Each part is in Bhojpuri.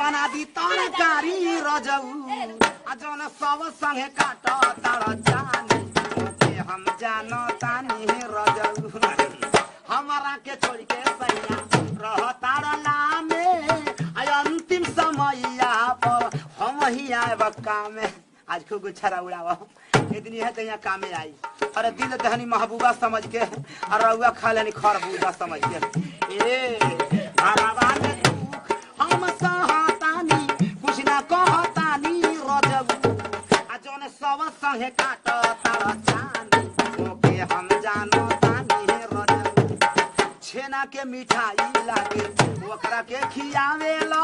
बना दी तरकारी रजऊ जौन सब संगे काट तार जानी के हम जानो तानी रजऊ हमारा के छोड़ के सैया रह तार लामे अंतिम समैया पर हम ही आए बक्का में आज खूब गुच्छा उड़ावा इतनी है तो यहाँ कामे आई अरे दिल दहनी महबूबा समझ के और रउआ खा लेनी खरबूजा समझ के ए हम सहतानी कुछ ना कहतानी रजऊ जौन सब संगे काट तार जानी ओके हम जानो तानी रजऊ छेना के मिठाई लागे ओकरा के खियावेला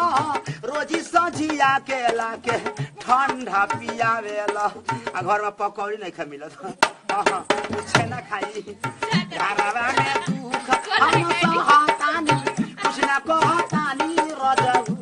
रोजी सजिया के लाके ठंडा पियावेला आ घर में पकौड़ी नहीं खा मिलत छेना खाई घरवा में दुख हम सहतानी कुछ ना कहतानी रजऊ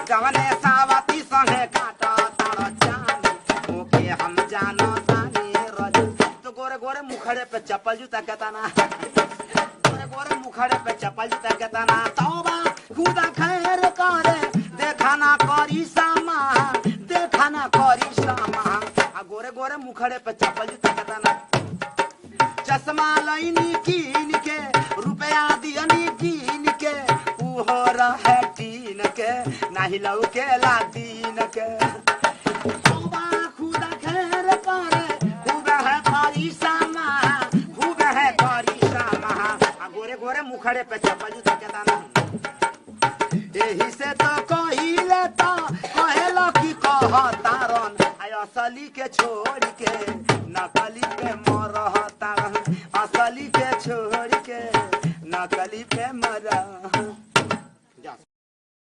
जवने सावती संगे काट तार जानी ओके हम जानो तानी रजऊ तो गोरे गोरे मुखड़े पे चप्पल जूता कहता ना गोरे गोरे मुखड़े पे चप्पल जूता कहता ना तौबा खुदा खैर करे देखा ना करी सामा देखा ना करी सामा आ गोरे गोरे मुखड़े पे चप्पल जूता कहता ना चश्मा लईनी कीन के रुपया दियनी कीन के उहो रहे टीन के नाही लौकेला दीन के तौबा खुदा खैर करे खूब है करी सामा खूब है करी सामा आ गोरे गोरे मुखड़े पे चप्पल जूता कहता ना एही से तो कहिले तो कहेला कि कहतारन आय असली के छोड़ के नकली पे मरहतारन असली के छोड़ के नकली पे मरह